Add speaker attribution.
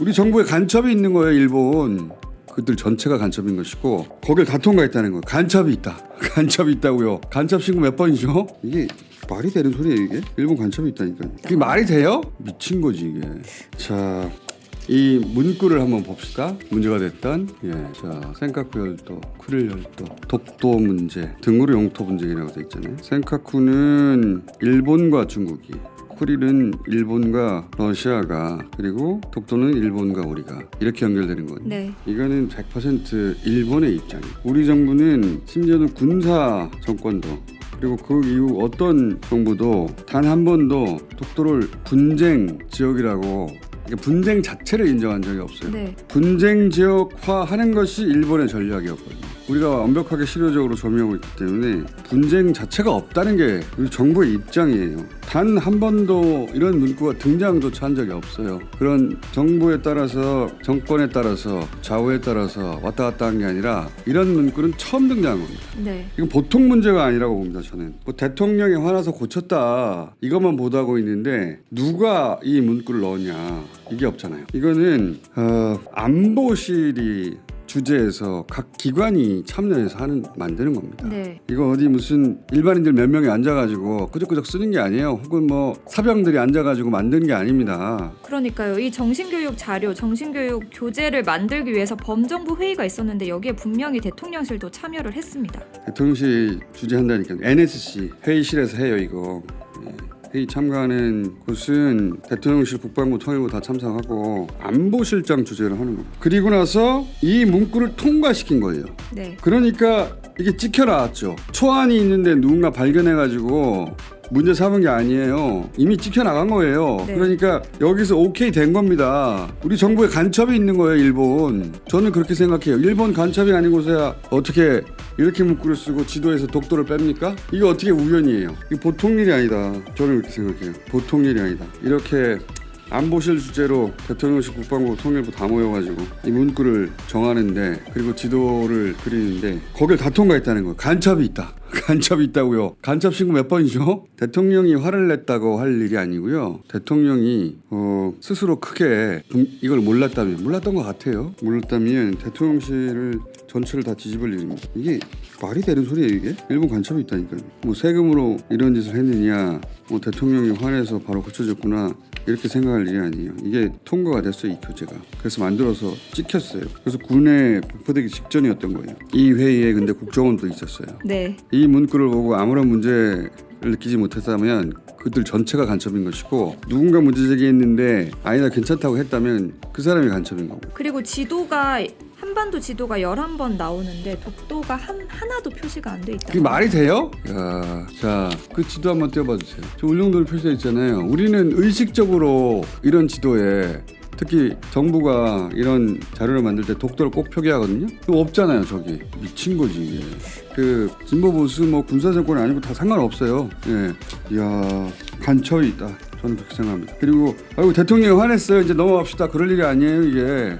Speaker 1: 우리 정부에 간첩이 있는 거예요. 일본. 그들 전체가 간첩인 것이고 거길 다 통과했다는 거예요. 간첩이 있다. 간첩이 있다고요. 간첩 신고 몇 번이죠? 이게 말이 되는 소리예요 이게? 일본 간첩이 있다니까. 그게 말이 돼요? 미친 거지 이게. 자, 이 문구를 한번 봅시다. 문제가 됐던 자 센카쿠 열도, 쿠릴 열도, 독도 문제 등으로 영토 분쟁이라고 돼 있잖아요. 센카쿠는 일본과 중국이, 쿠릴은 일본과 러시아가, 그리고 독도는 일본과 우리가 이렇게 연결되는 거예요.
Speaker 2: 네.
Speaker 1: 이거는 100% 일본의 입장이에요. 우리 정부는 심지어는 군사 정권도 그리고 그 이후 어떤 정부도 단 한 번도 독도를 분쟁 지역이라고 분쟁 자체를 인정한 적이 없어요.
Speaker 2: 네.
Speaker 1: 분쟁 지역화하는 것이 일본의 전략이었거든요. 우리가 완벽하게 실효적으로 점유하고 있기 때문에 분쟁 자체가 없다는 게 우리 정부의 입장이에요. 단 한 번도 이런 문구가 등장조차 한 적이 없어요. 그런 정부에 따라서 정권에 따라서 좌우에 따라서 왔다 갔다 한 게 아니라 이런 문구는 처음 등장한 겁니다.
Speaker 2: 네.
Speaker 1: 이건 보통 문제가 아니라고 봅니다. 저는 뭐 대통령이 화나서 고쳤다 이것만 보도하고 있는데 누가 이 문구를 넣었냐 이게 없잖아요. 이거는 안보실이 주재해서 각 기관이 참여해서 만드는 겁니다.
Speaker 2: 네.
Speaker 1: 이거 어디 무슨 일반인들 몇 명이 앉아가지고 끄적끄적 쓰는 게 아니에요. 혹은 뭐 사병들이 앉아가지고 만든 게 아닙니다.
Speaker 2: 그러니까요. 이 정신교육 자료, 정신교육 교재를 만들기 위해서 범정부 회의가 있었는데 여기에 분명히 대통령실도 참여를 했습니다.
Speaker 1: 대통령실이 주재한다니까 NSC 회의실에서 해요 이거. 회의 참가하는 곳은 대통령실, 국방부, 통일부 다 참석하고 안보실장 주재를 하는 거예요. 그리고 나서 이 문구를 통과시킨 거예요.
Speaker 2: 네.
Speaker 1: 그러니까 이게 찍혀 나왔죠. 초안이 있는데 누군가 발견해가지고 문제 삼은 게 아니에요. 이미 찍혀 나간 거예요.
Speaker 2: 네.
Speaker 1: 그러니까 여기서 오케이 된 겁니다. 우리 정부에 간첩이 있는 거예요, 일본. 저는 그렇게 생각해요. 일본 간첩이 아닌 곳에야 어떻게 이렇게 문구를 쓰고 지도에서 독도를 뺍니까? 이게 어떻게 우연이에요? 이게 보통 일이 아니다. 저는 그렇게 생각해요. 보통 일이 아니다. 이렇게 안보실 주재로 대통령실, 국방부, 통일부 다 모여가지고 이 문구를 정하는데, 그리고 지도를 그리는데 거길 다 통과했다는 거예요. 간첩이 있다. 간첩이 있다고요. 간첩 신고 몇 번이죠? 대통령이 화를 냈다고 할 일이 아니고요. 대통령이 스스로 크게 이걸 몰랐던 것 같아요. 몰랐다면 대통령실을 전체를 다 뒤집을 일입니다. 이게 말이 되는 소리예요 이게? 일본 간첩이 있다니까요. 뭐 세금으로 이런 짓을 했느냐, 뭐 대통령이 화내서 바로 고쳐줬구나 이렇게 생각할 일이 아니에요. 이게 통과가 됐어요 이 교재가. 그래서 만들어서 찍혔어요. 그래서 군에 배포되기 직전이었던 거예요. 이 회의에 근데 국정원도 있었어요.
Speaker 2: 네.
Speaker 1: 이 문구를 보고 아무런 문제를 느끼지 못했다면 그들 전체가 간첩인 것이고, 누군가 문제 제기했는데 아니다 괜찮다고 했다면 그 사람이 간첩인 거고.
Speaker 2: 그리고 지도가 한반도 지도가 11번 나오는데 독도가 하나도 표시가 안 돼 있다.
Speaker 1: 그게 말이 돼요? 야, 자, 그 지도 한번 띄워봐 주세요. 저 울릉도를 표시되어 있잖아요. 우리는 의식적으로 이런 지도에, 특히 정부가 이런 자료를 만들 때 독도를 꼭 표기하거든요. 그거 없잖아요 저기. 미친 거지 이게. 그 진보 보수 뭐 군사 정권이 아니고 다 상관없어요. 예, 이야 간첩이 있다. 저는 그렇게 생각합니다. 그리고 아이고 대통령이 화냈어요. 이제 넘어갑시다. 그럴 일이 아니에요 이게.